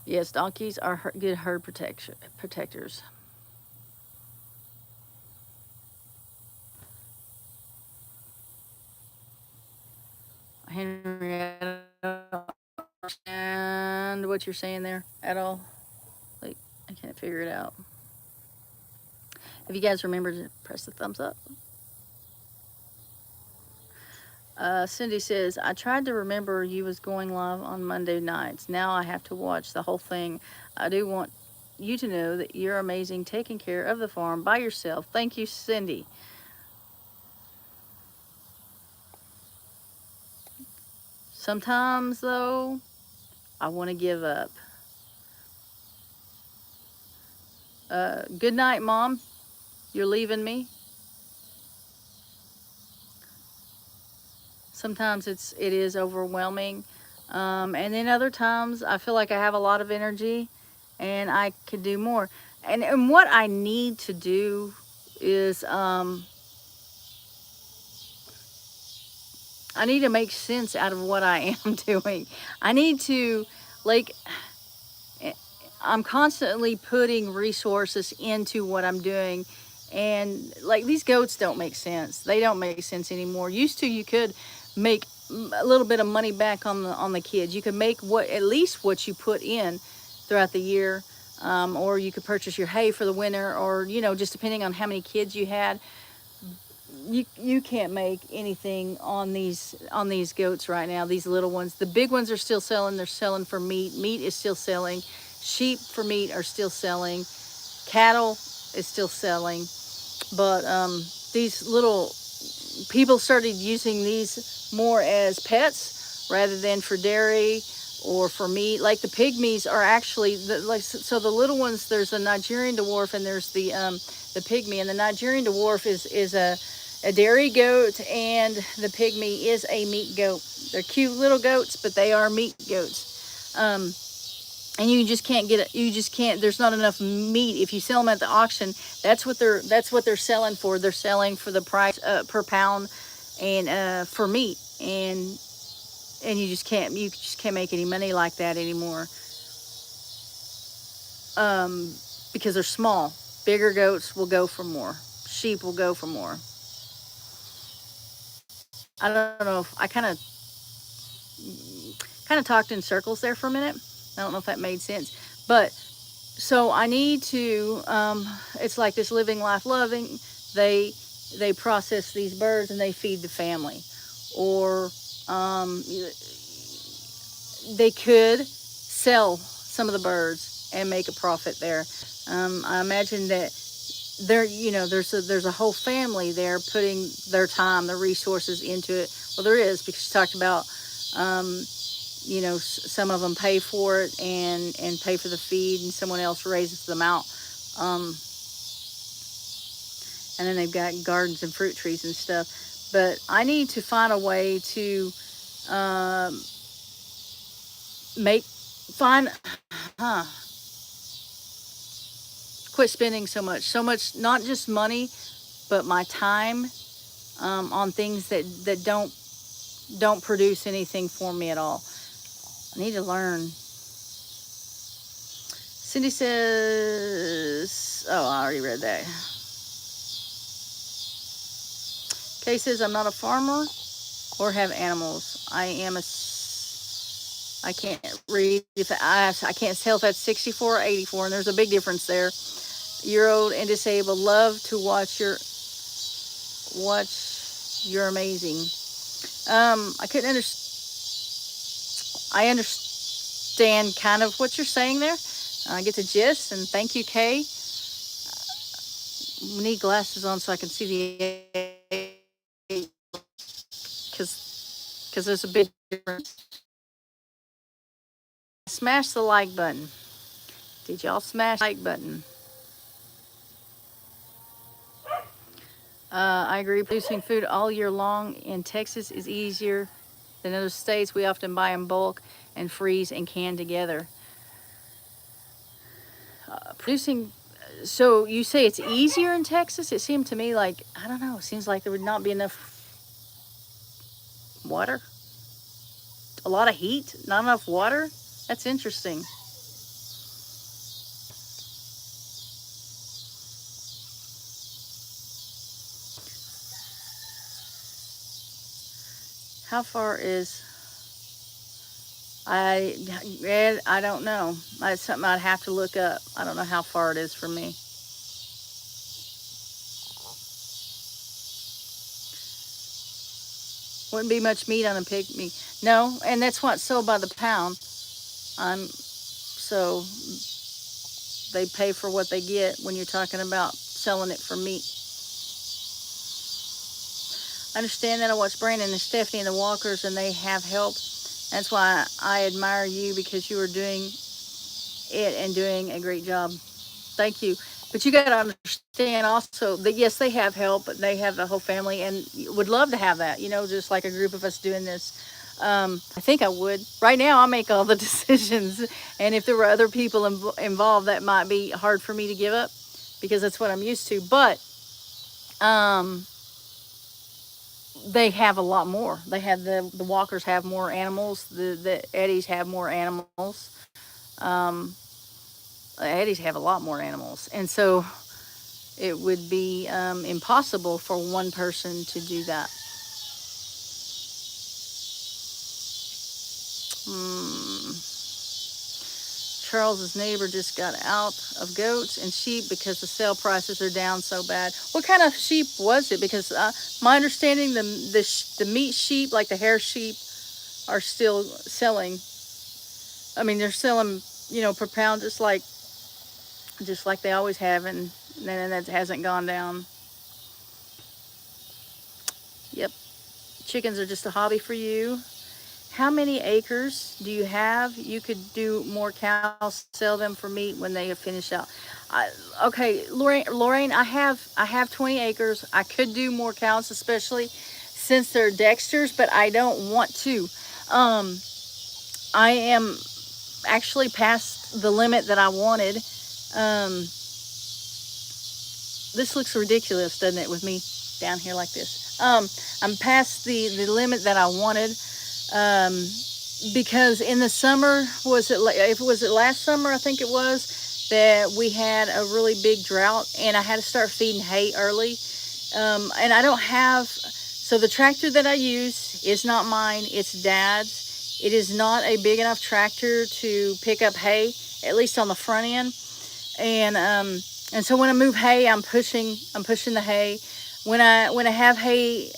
Yes, donkeys are good herd protectors. Henrietta, I don't understand what you're saying there at all. Like, I can't figure it out. If you guys remember to press the thumbs up. Cindy says, I tried to remember you was going live on Monday nights. Now I have to watch the whole thing. I do want you to know that you're amazing taking care of the farm by yourself. Thank you, Cindy. Sometimes, though, I want to give up. Good night, Mom. You're leaving me. Sometimes it is overwhelming. And then other times I feel like I have a lot of energy and I could do more. And what I need to do is I need to make sense out of what I am doing. I need to, like, I'm constantly putting resources into what I'm doing. And like, these goats don't make sense. They don't make sense anymore. Used to, you could make a little bit of money back on the kids. You could make at least what you put in throughout the year, or you could purchase your hay for the winter, or just depending on how many kids you had. You can't make anything on these goats right now. These little ones, the big ones are still selling. They're selling for meat. Meat is still selling. Sheep for meat are still selling. Cattle is still selling. But these little people started using these more as pets rather than for dairy or for meat. Like the pygmies are actually so the little ones. There's a Nigerian dwarf and there's the pygmy. And the Nigerian dwarf is a dairy goat, and the pygmy is a meat goat. They're cute little goats, but they are meat goats. And you just can't get it. You just can't. There's not enough meat. If you sell them at the auction, that's what they're selling for. They're selling for the price per pound, and for meat, and you just can't make any money like that anymore. Because they're small. Bigger goats will go for more. Sheep will go for more. I don't know if I kind of talked in circles there for a minute. I don't know if that made sense, but so I need to, it's like this living life loving, they process these birds and they feed the family, or they could sell some of the birds and make a profit there. I imagine that there, you know, there's a whole family there putting their time, their resources into it. Well, there is, because she talked about, you know, some of them pay for it and pay for the feed, and someone else raises them out. And then they've got gardens and fruit trees and stuff. But I need to find a way to quit spending so much, not just money, but my time on things that don't produce anything for me at all. I need to learn. Cindy says, oh, I already read that. Kay says, I'm not a farmer or have animals. I can't read if I can't tell if that's 64 or 84, and there's a big difference there. You're old and disabled. Love to watch you're amazing. I couldn't I understand kind of what you're saying there. I get the gist, and thank you, Kay. We need glasses on so I can see the because there's a big difference. Smash the like button. Did y'all smash the like button? I agree. Producing food all year long in Texas is easier than other states. We often buy in bulk and freeze and can together. Producing, so you say it's easier in Texas? It seemed to me like, I don't know, it seems like there would not be enough water. A lot of heat, not enough water. That's interesting. How far is, I don't know. It's something I'd have to look up. I don't know how far it is from me. Wouldn't be much meat on a pig meat. No, and that's what's sold by the pound. So they pay for what they get when you're talking about selling it for meat. I understand that. I watch Brandon and Stephanie and the Walkers, and they have help. That's why I admire you, because you are doing it and doing a great job. Thank you. But you got to understand also that, yes, they have help, but they have a whole family and would love to have that, you know, just like a group of us doing this. I think I would. Right now, I make all the decisions. And if there were other people involved, that might be hard for me to give up, because that's what I'm used to. But they have a lot more. They have the Walkers have more animals. The Eddies have more animals. Eddies have a lot more animals, and so it would be impossible for one person to do that. Charles's neighbor just got out of goats and sheep because the sale prices are down so bad. What kind of sheep was it? Because my understanding, the meat sheep, like the hair sheep, are still selling. I mean, they're selling, you know, per pound, just like they always have, and that hasn't gone down. Yep. Chickens are just a hobby for you. How many acres do you have? You could do more cows, sell them for meat when they finish out. Okay, Lorraine, I have 20 acres. I could do more cows, especially since they're Dexters, but I don't want to. I am actually past the limit that I wanted. This looks ridiculous, doesn't it, with me down here like this? I'm past the limit that I wanted. Because in the summer, was it last summer, I think it was, that we had a really big drought, and I had to start feeding hay early. And I don't have, so the tractor that I use is not mine, it's Dad's. It is not a big enough tractor to pick up hay, at least on the front end. And so when I move hay, I'm pushing the hay. When I have hay,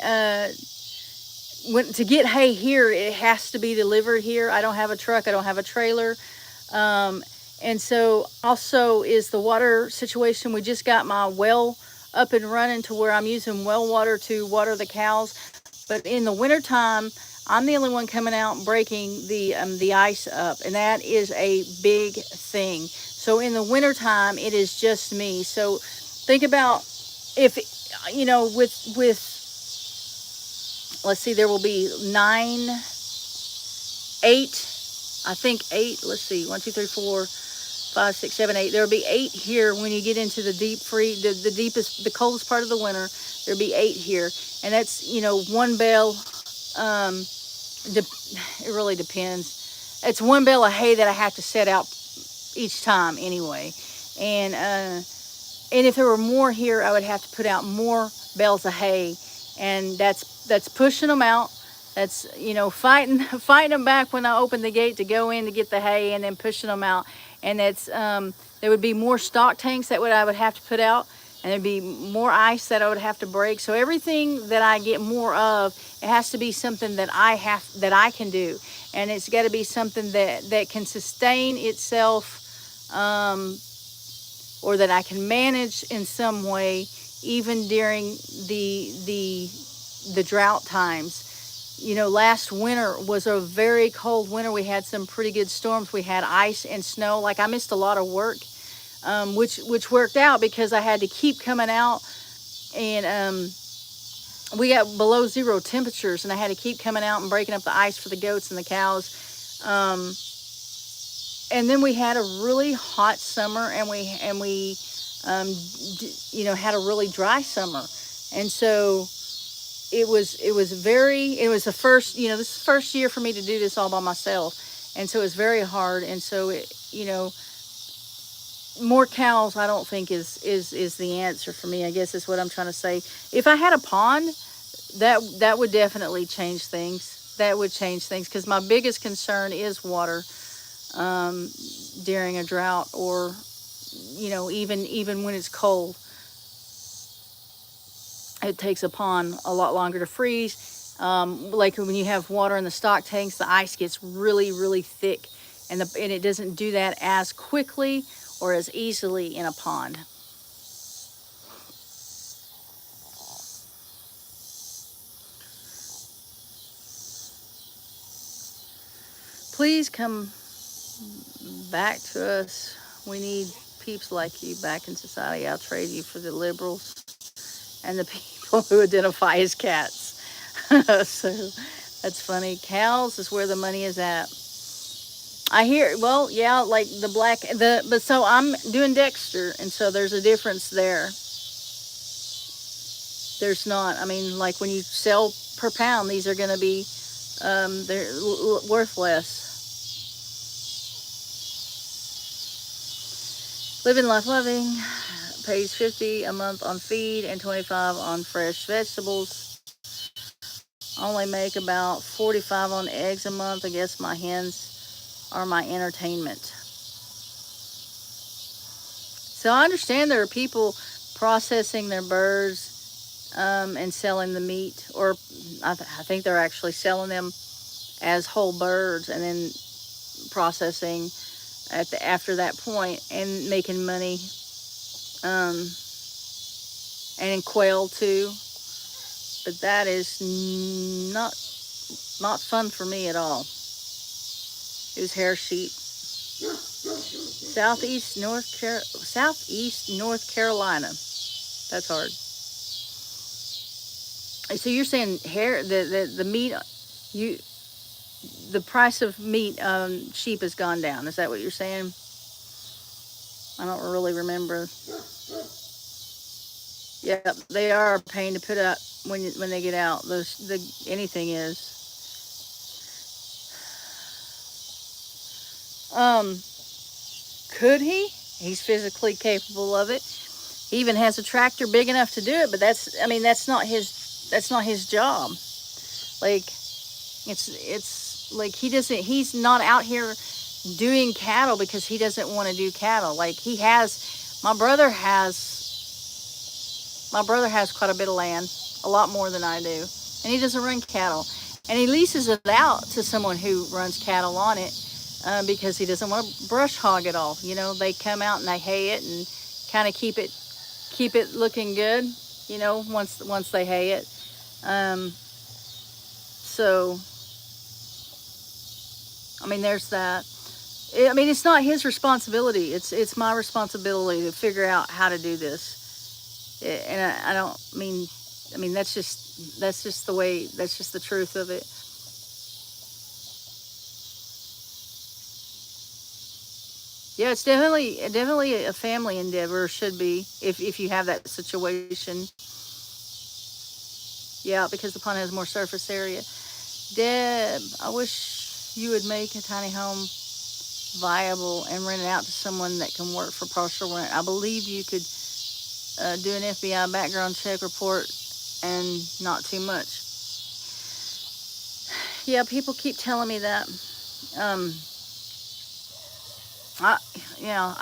to get hay here, it has to be delivered here. I don't have a truck. I don't have a trailer. And And so also is the water situation. We just got my well up and running to where I'm using well water to water the cows. But in the wintertime, I'm the only one coming out and breaking the ice up, and that is a big thing. So in the wintertime, it is just me. So think about if, you know, with let's see, there will be 9, 8, I think 8, let's see, 1, 2, 3, 4, 5, 6, 7, 8. There'll be 8 here when you get into the deep free, the deepest, the coldest part of the winter. There'll be 8 here, and that's, you know, 1 bale. It really depends. It's 1 bale of hay that I have to set out each time anyway, and if there were more here, I would have to put out more bales of hay, and that's pushing them out. That's, you know, fighting them back when I open the gate to go in to get the hay, and then pushing them out. And that's there would be more stock tanks that I would have to put out, and there'd be more ice that I would have to break. So everything that I get more of, it has to be something that I can do, and it's got to be something that can sustain itself, or that I can manage in some way, even during the drought times. You know, last winter was a very cold winter. We had some pretty good storms. We had ice and snow. Like, I missed a lot of work, which worked out because I had to keep coming out, and we got below 0 temperatures, and I had to keep coming out and breaking up the ice for the goats and the cows. And then we had a really hot summer, and we you know, had a really dry summer, and so it was the first, you know, this is the first year for me to do this all by myself, and so it's very hard. And so you know, more cows I don't think is the answer for me, I guess is what I'm trying to say. If I had a pond, that would definitely change things. That would change things, because my biggest concern is water during a drought, or, you know, even when it's cold. It takes a pond a lot longer to freeze. Like when you have water in the stock tanks, the ice gets really, really thick, and it doesn't do that as quickly or as easily in a pond. Please come back to us. We need peeps like you back in society. I'll trade you for the liberals and the people who identify as cats. So that's funny. Cows is where the money is at. I hear, well, yeah, like but so I'm doing Dexter, and so there's a difference there. There's not, I mean, like when you sell per pound, these are going to be, they're worth less. Living Life Loving pays $50 a month on feed and $25 on fresh vegetables. Only make about $45 on eggs a month. I guess my hens are my entertainment. So I understand there are people processing their birds and selling the meat, or I think they're actually selling them as whole birds and then processing after that point and making money, and in quail too. But that is not fun for me at all. It was hair sheep. Southeast North Carolina. That's hard. So you're saying the meat, the price of meat sheep has gone down. Is that what you're saying? I don't really remember. Yeah, they are a pain to put up when they get out. Anything is. Could he? He's physically capable of it. He even has a tractor big enough to do it, but that's not his job. Like, it's like he's not out here doing cattle because he doesn't want to do cattle. Like, my brother has quite a bit of land, a lot more than I do, and he doesn't run cattle, and he leases it out to someone who runs cattle on it. because he doesn't want to brush hog it all. You know, they come out and they hay it and kind of keep it looking good, you know, once they hay it. So, I mean, there's that. I mean, it's not his responsibility. It's my responsibility to figure out how to do this. And I don't mean, I mean, that's just the way, that's just the truth of it. Yeah, it's definitely a family endeavor, should be, if you have that situation. Yeah, because the pond has more surface area. Deb, I wish you would make a tiny home viable and rent it out to someone that can work for partial rent. I believe you could do an FBI background check report and not too much. Yeah, people keep telling me that. I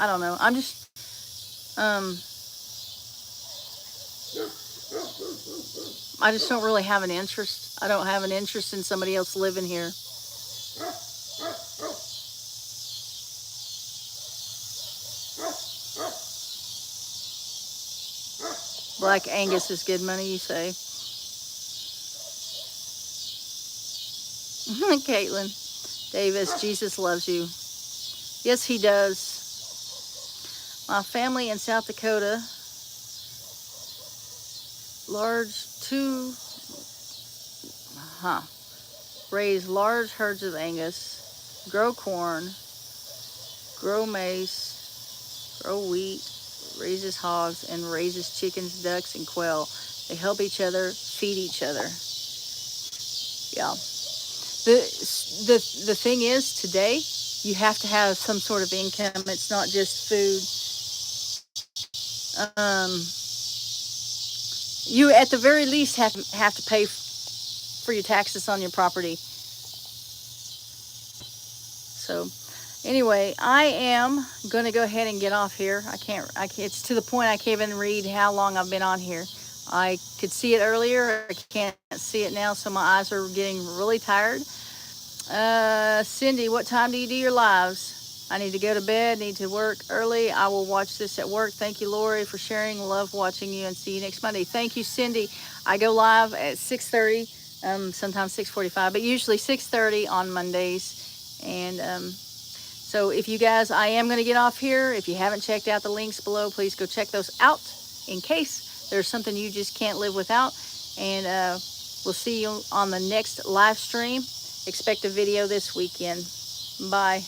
don't know. I'm just, I just don't really have an interest. I don't have an interest in somebody else living here. Black Angus is good money, you say? Caitlin Davis, Jesus loves you. Yes, he does. My family in South Dakota, raise large herds of Angus, grow corn, grow mace, grow wheat, raises hogs, and raises chickens, ducks, and quail. They help each other, feed each other. Yeah. The thing is, today, you have to have some sort of income. It's not just food. You, at the very least, have to pay for your taxes on your property. So, anyway, I am going to go ahead and get off here. I can't, it's to the point I can't even read how long I've been on here. I could see it earlier. I can't see it now, so my eyes are getting really tired. Cindy, what time do you do your lives? I need to go to bed, need to work early. I will watch this at work. Thank you, Lorie, for sharing. Love watching you, and see you next Monday. Thank you, Cindy. I go live at 6:30, sometimes 6:45, but usually 6:30 on Mondays. And so if you guys, I am going to get off here. If you haven't checked out the links below, please go check those out in case there's something you just can't live without. And we'll see you on the next live stream. Expect a video this weekend. Bye.